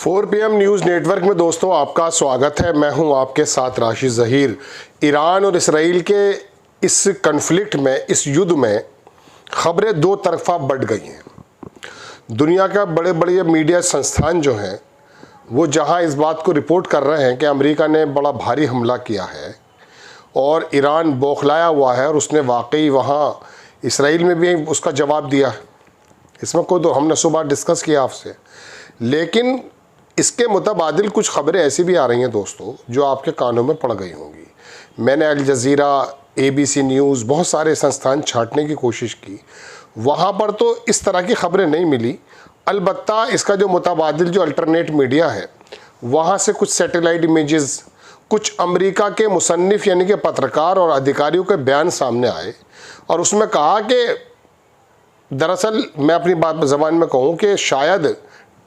4 PM news network में दोस्तों आपका स्वागत है। मैं हूं आपके साथ राशिद ज़हीर। ईरान और इसराइल के इस कन्फ्लिक्ट में, इस युद्ध में ख़बरें दो तरफा बढ़ गई हैं। दुनिया का बड़े बड़े मीडिया संस्थान जो हैं वो जहां इस बात को रिपोर्ट कर रहे हैं कि अमेरिका ने बड़ा भारी हमला किया है और ईरान बौखलाया हुआ है और उसने वाकई वहाँ इसराइल में भी उसका जवाब दिया है। इसमें कोई तो हमने सुबह डिस्कस किया आपसे, लेकिन इसके मुताबादिल कुछ खबरें ऐसी भी आ रही हैं दोस्तों जो आपके कानों में पड़ गई होंगी। मैंने अल जज़ीरा, ABC न्यूज़, बहुत सारे संस्थान छांटने की कोशिश की, वहाँ पर तो इस तरह की खबरें नहीं मिली। अलबत्ता इसका जो मुताबादिल जो अल्टरनेट मीडिया है वहाँ से कुछ सैटेलाइट इमेजेस, कुछ अमेरिका के मुसन्निफ यानी कि पत्रकार और अधिकारियों के बयान सामने आए और उसमें कहा कि दरअसल मैं अपनी बात ज़बान में कहूँ कि शायद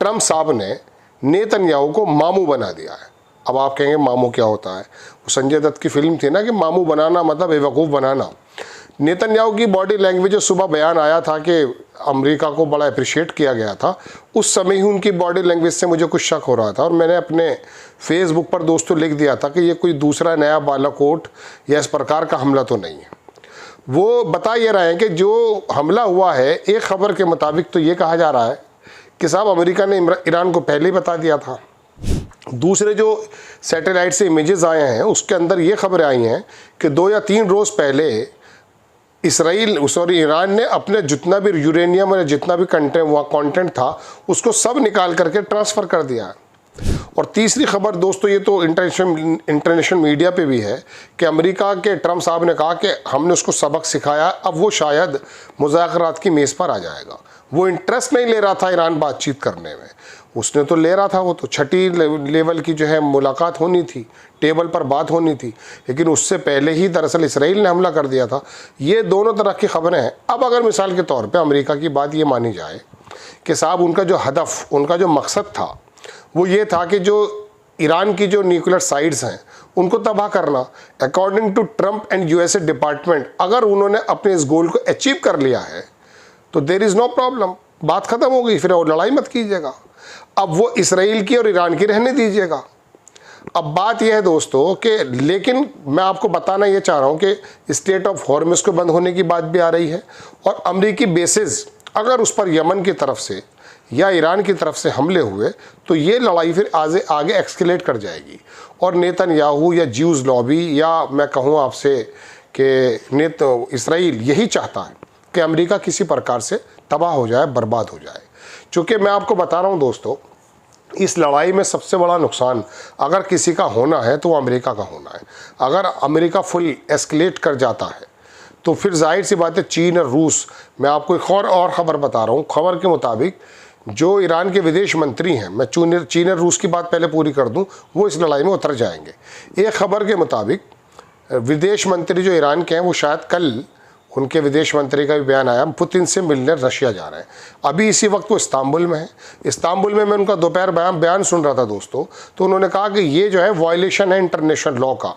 ट्रंप साहब ने नेतन्याहू को मामू बना दिया है। अब आप कहेंगे मामू क्या होता है? वो संजय दत्त की फिल्म थी ना कि मामू बनाना मतलब बेवकूफ़ बनाना। नेतन्याहू की बॉडी लैंग्वेज जो सुबह बयान आया था कि अमेरिका को बड़ा अप्रिशिएट किया गया था, उस समय ही उनकी बॉडी लैंग्वेज से मुझे कुछ शक हो रहा था और मैंने अपने फेसबुक पर दोस्तों लिख दिया था कि ये कोई दूसरा नया बालाकोट या इस प्रकार का हमला तो नहीं है। वो बता ये रहे हैं कि जो हमला हुआ है, एक खबर के मुताबिक तो ये कहा जा रहा है कि साहब अमेरिका ने ईरान को पहले ही बता दिया था। दूसरे जो सैटेलाइट से इमेजेस आए हैं उसके अंदर ये खबरें आई हैं कि 2 या 3 रोज़ पहले ईरान ने अपने जितना भी यूरेनियम और जितना भी कंटेंट था उसको सब निकाल करके ट्रांसफ़र कर दिया है। और तीसरी खबर दोस्तों, ये तो इंटरनेशनल मीडिया पे भी है कि अमेरिका के ट्रंप साहब ने कहा कि हमने उसको सबक सिखाया, अब वो शायद मुज़ाकरात की मेज़ पर आ जाएगा। वो इंटरेस्ट नहीं ले रहा था ईरान बातचीत करने में, उसने तो ले रहा था, वो तो छठी लेवल की जो है मुलाकात होनी थी, टेबल पर बात होनी थी, लेकिन उससे पहले ही दरअसल इसराइल ने हमला कर दिया था। ये दोनों तरह की खबरें हैं। अब अगर मिसाल के तौर पे अमेरिका की बात ये मानी जाए कि साहब उनका जो हदफ, उनका जो मकसद था वो ये था कि जो ईरान की जो न्यूक्लियर साइट्स हैं उनको तबाह करना। According to Trump and USA department, अगर उन्होंने अपने इस गोल को अचीव कर लिया है तो देयर इज़ नो प्रॉब्लम, बात ख़त्म हो गई, फिर और लड़ाई मत कीजिएगा। अब वो इसराइल की और ईरान की रहने दीजिएगा। अब बात यह है दोस्तों कि लेकिन मैं आपको बताना ये चाह रहा हूँ कि स्टेट ऑफ हॉर्मुज़ को बंद होने की बात भी आ रही है और अमरीकी बेसिस अगर उस पर यमन की तरफ से या ईरान की तरफ से हमले हुए तो ये लड़ाई फिर आगे एक्सकेलेट कर जाएगी और नेतन्याहू या ज्यूज़ लॉबी या मैं कहूँ आपसे कि इसराइल यही चाहता है कि अमेरिका किसी प्रकार से तबाह हो जाए, बर्बाद हो जाए। चूँकि मैं आपको बता रहा हूँ दोस्तों, इस लड़ाई में सबसे बड़ा नुकसान अगर किसी का होना है तो वो अमेरिका का होना है। अगर अमेरिका फुल एस्केलेट कर जाता है तो फिर जाहिर सी बात है चीन और रूस, मैं आपको एक और ख़बर बता रहा हूँ। खबर के मुताबिक जो ईरान के विदेश मंत्री हैं, मैं चीन और रूस की बात पहले पूरी कर दूं, वो इस लड़ाई में उतर जाएंगे। एक खबर के मुताबिक विदेश मंत्री जो ईरान के हैं वो शायद कल उनके विदेश मंत्री का भी बयान आया, पुतिन से मिलने रशिया जा रहे हैं। अभी इसी वक्त वो इस्तांबुल में है। इस्तांबुल में मैं उनका दोपहर बयान सुन रहा था दोस्तों, तो उन्होंने कहा कि ये जो है वायलेशन है इंटरनेशनल लॉ का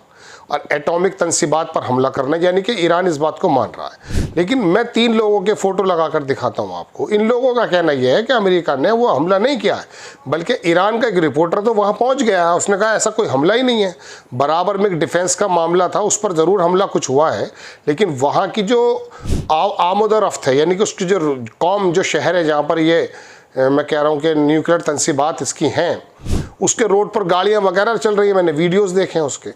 और एटॉमिक तंसीबात पर हमला करना, यानी कि ईरान इस बात को मान रहा है। लेकिन मैं 3 लोगों के फ़ोटो लगाकर दिखाता हूँ आपको। इन लोगों का कहना यह है कि अमेरिका ने वो हमला नहीं किया है, बल्कि ईरान का एक रिपोर्टर तो वहाँ पहुँच गया है, उसने कहा ऐसा कोई हमला ही नहीं है। बराबर में एक डिफेंस का मामला था, उस पर ज़रूर हमला कुछ हुआ है, लेकिन वहाँ की जो आमद और रफ्त है, यानी कि उसकी जो कौम, जो शहर है जहाँ पर ये मैं कह रहा हूँ कि न्यूक्लियर तंसीबात इसकी हैं, उसके रोड पर गाड़ियाँ वगैरह चल रही हैं, मैंने वीडियोस देखे हैं उसके।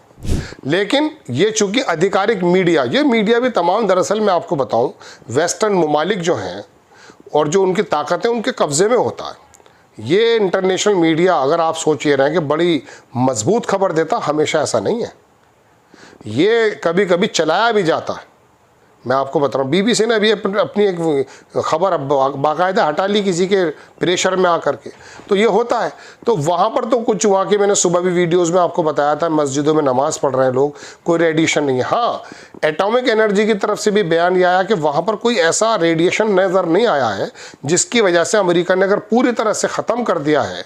लेकिन ये चूँकि आधिकारिक मीडिया, ये मीडिया भी तमाम दरअसल मैं आपको बताऊं वेस्टर्न ममालिक जो हैं और जो उनकी ताकत है उनके कब्ज़े में होता है। ये इंटरनेशनल मीडिया, अगर आप सोच ये रहे हैं कि बड़ी मजबूत खबर देता, हमेशा ऐसा नहीं है। ये कभी कभी चलाया भी जाता है। मैं आपको बता रहा हूँ, BBC ने अभी अपनी एक खबर बाकायदा हटा ली किसी के प्रेशर में आकर के, तो ये होता है। तो वहाँ पर तो कुछ वहाँ के मैंने सुबह भी वीडियोस में आपको बताया था, मस्जिदों में नमाज़ पढ़ रहे हैं लोग, कोई रेडिएशन नहीं है। हाँ, एटॉमिक एनर्जी की तरफ से भी बयान ये आया कि वहाँ पर कोई ऐसा रेडिएशन नज़र नहीं आया है जिसकी वजह से अमेरिका ने अगर पूरी तरह से ख़त्म कर दिया है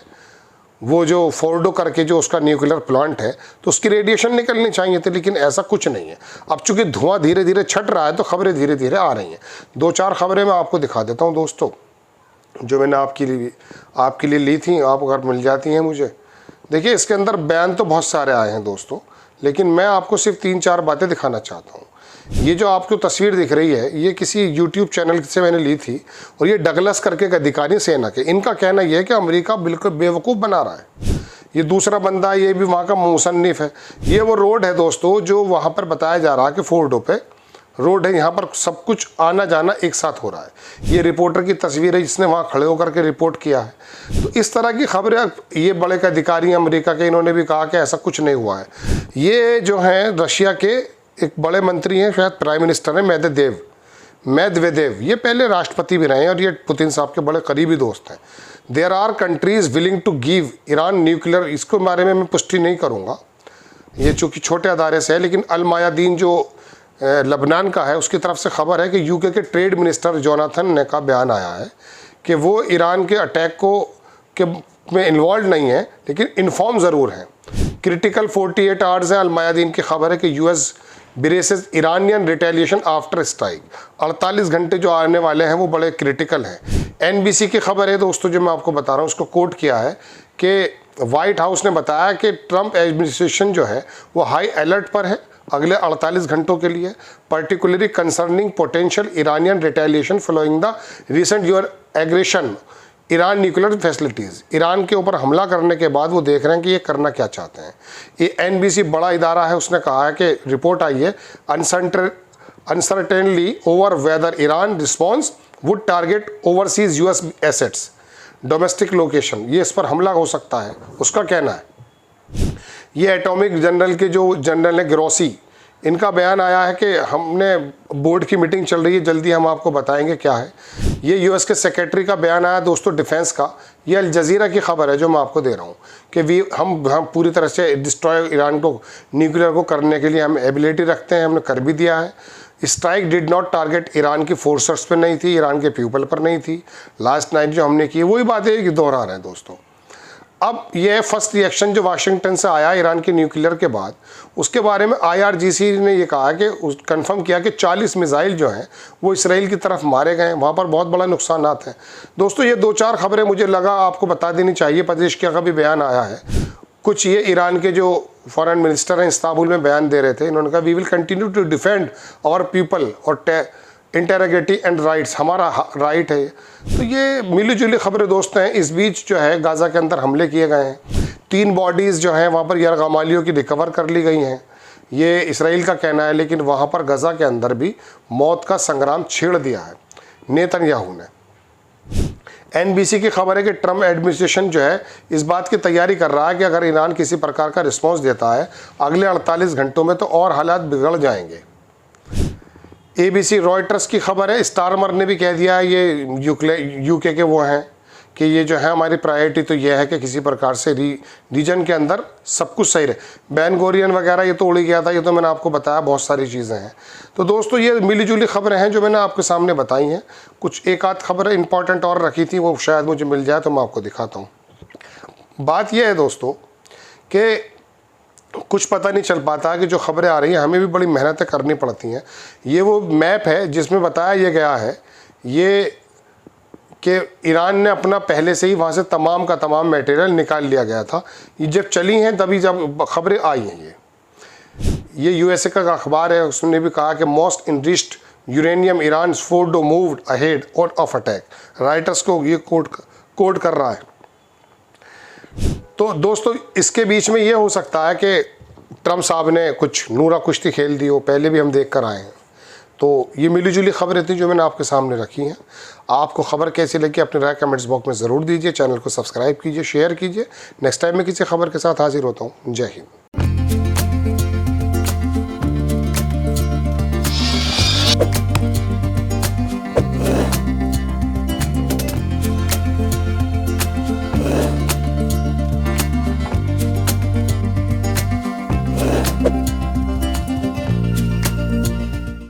वो जो फोर्डो करके जो उसका न्यूक्लियर प्लांट है तो उसकी रेडिएशन निकलनी चाहिए थी, लेकिन ऐसा कुछ नहीं है। अब चूंकि धुआं धीरे धीरे छट रहा है तो खबरें धीरे धीरे आ रही हैं। 2-4 खबरें मैं आपको दिखा देता हूं दोस्तों। जो मैंने आपके लिए ली थी, आप अगर मिल जाती हैं मुझे। देखिए इसके अंदर बयान तो बहुत सारे आए हैं दोस्तों, लेकिन मैं आपको सिर्फ 3-4 बातें दिखाना चाहता हूँ। ये जो आपको तस्वीर दिख रही है, ये किसी यूट्यूब चैनल से मैंने ली थी, और ये डगलस करके एक अधिकारी सेना के, इनका कहना यह है कि अमेरिका बिल्कुल बेवकूफ़ बना रहा है। ये दूसरा बंदा, ये भी वहाँ का मुसन्निफ है। ये वो रोड है दोस्तों जो वहाँ पर बताया जा रहा है कि फोर्डो पे रोड है, यहाँ पर सब कुछ आना जाना एक साथ हो रहा है। ये रिपोर्टर की तस्वीर है जिसने वहाँ खड़े होकर के रिपोर्ट किया है। तो इस तरह की खबरें, ये बड़े अधिकारी अमेरिका के, इन्होंने भी कहा कि ऐसा कुछ नहीं हुआ है। ये जो हैं रशिया के एक बड़े मंत्री हैं, शायद प्राइम मिनिस्टर हैं, मेदवेदेव। ये पहले राष्ट्रपति भी रहे हैं और ये पुतिन साहब के बड़े करीबी दोस्त हैं। There are countries willing to give Iran nuclear, इसके बारे में मैं पुष्टि नहीं करूँगा, ये चूँकि छोटे अदारे से है, लेकिन अल मायादीन जो लबनान का है उसकी तरफ से खबर है कि यूके के ट्रेड मिनिस्टर जोनाथन ने का बयान आया है कि वो ईरान के अटैक में इन्वॉल्व नहीं है, लेकिन इन्फॉर्म ज़रूर हैं। क्रिटिकल 48 आवर्स है। अल मायादीन की खबर है कि US braces Iranian retaliation after strike. 48 घंटे जो आने वाले हैं वो बड़े क्रिटिकल हैं। एनबीसी की खबर है दोस्तों, जो मैं आपको बता रहा हूँ, उसको कोट किया है कि वाइट हाउस ने बताया कि ट्रंप एडमिनिस्ट्रेशन जो है वो हाई अलर्ट पर है अगले 48 घंटों के लिए, particularly concerning potential Iranian retaliation following the recent your aggression Iran nuclear facilities. Iran के ऊपर हमला करने के बाद वो देख रहे हैं कि ये करना क्या चाहते हैं। ये एनबीसी बड़ा इदारा है, उसने कहा है कि रिपोर्ट आई है uncertainly over whether Iran response would target overseas US assets domestic location, ये इस पर हमला हो सकता है, उसका कहना है। ये एटॉमिक जनरल के जो जनरल है ग्रोसी, इनका बयान आया है कि हमने बोर्ड की मीटिंग चल रही है, जल्दी हम आपको बताएंगे क्या है। ये यूएस के सेक्रेटरी का बयान आया दोस्तों डिफेंस का। ये अल जजीरा की खबर है जो मैं आपको दे रहा हूँ कि हम पूरी तरह से डिस्ट्रॉय ईरान को न्यूक्लियर को करने के लिए हम एबिलिटी रखते हैं, हमने कर भी दिया है। Strike did not target Iran की फोर्सेस पर नहीं थी, ईरान के पीपल पर नहीं थी। लास्ट नाइट जो हमने की वही बातें दोहरा रहे हैं दोस्तों। अब ये फर्स्ट रिएक्शन जो वाशिंगटन से आया ईरान के न्यूक्लियर के बाद, उसके बारे में आईआरजीसी ने ये कहा कि कंफर्म किया कि 40 मिसाइल जो हैं वो इसराइल की तरफ मारे गए हैं, वहाँ पर बहुत बड़ा नुकसान हैं। दोस्तों ये 2-4 खबरें मुझे लगा आपको बता देनी चाहिए। पेजेश्कियान का भी बयान आया है। कुछ ये ईरान के जो फॉरेन मिनिस्टर हैं इस्तांबुल में बयान दे रहे थे, इन्होंने कहा we will continue to defend our people और इंटेरोगेटी एंड राइट्स, हमारा राइट है। तो ये मिली जुली खबरें दोस्त हैं। इस बीच जो है गाज़ा के अंदर हमले किए गए हैं, 3 बॉडीज़ जो हैं वहाँ पर यरगमालियों की रिकवर कर ली गई हैं, ये इसराइल का कहना है। लेकिन वहाँ पर गाज़ा के अंदर भी मौत का संग्राम छेड़ दिया है नेतन्याहू ने। एनबीसी की खबर है कि ट्रंप एडमिनिस्ट्रेशन जो है इस बात की तैयारी कर रहा है कि अगर ईरान किसी प्रकार का रिस्पॉन्स देता है अगले 48 घंटों में तो और हालात बिगड़ जाएंगे। एबीसी रॉयटर्स की खबर है, स्टारमर ने भी कह दिया है, ये यूके के वो हैं कि ये जो है हमारी प्रायोरिटी तो ये है कि किसी प्रकार से रीजन के अंदर सब कुछ सही रहे। बैन गोरियन वगैरह ये तो उड़ गया था, ये तो मैंने आपको बताया, बहुत सारी चीज़ें हैं। तो दोस्तों ये मिली जुली खबरें हैं जो मैंने आपके सामने बताई हैं। कुछ एक आध खबरें इंपॉर्टेंट और रखी थी, वो शायद मुझे मिल जाए तो मैं आपको दिखाता हूँ। बात यह है दोस्तों कि कुछ पता नहीं चल पाता कि जो खबरें आ रही हैं हमें भी बड़ी मेहनतें करनी पड़ती हैं। ये वो मैप है जिसमें बताया ये गया है ये कि ईरान ने अपना पहले से ही वहाँ से तमाम का तमाम मटेरियल निकाल लिया गया था। ये जब चली हैं तभी जब खबरें आई हैं। ये यूएसए का अखबार है, उसने भी कहा कि most enriched uranium Iran Fordow moved ahead of attack. Writers को ये कोट कर रहा है। तो दोस्तों इसके बीच में ये हो सकता है कि ट्रंप साहब ने कुछ नूरा कुश्ती खेल दी हो, पहले भी हम देख कर आए हैं। तो ये मिली जुली खबरें थी जो मैंने आपके सामने रखी हैं। आपको खबर कैसी लगी अपनी राय कमेंट्स बॉक्स में ज़रूर दीजिए। चैनल को सब्सक्राइब कीजिए, शेयर कीजिए। नेक्स्ट टाइम मैं किसी खबर के साथ हाजिर होता हूँ। जय हिंद।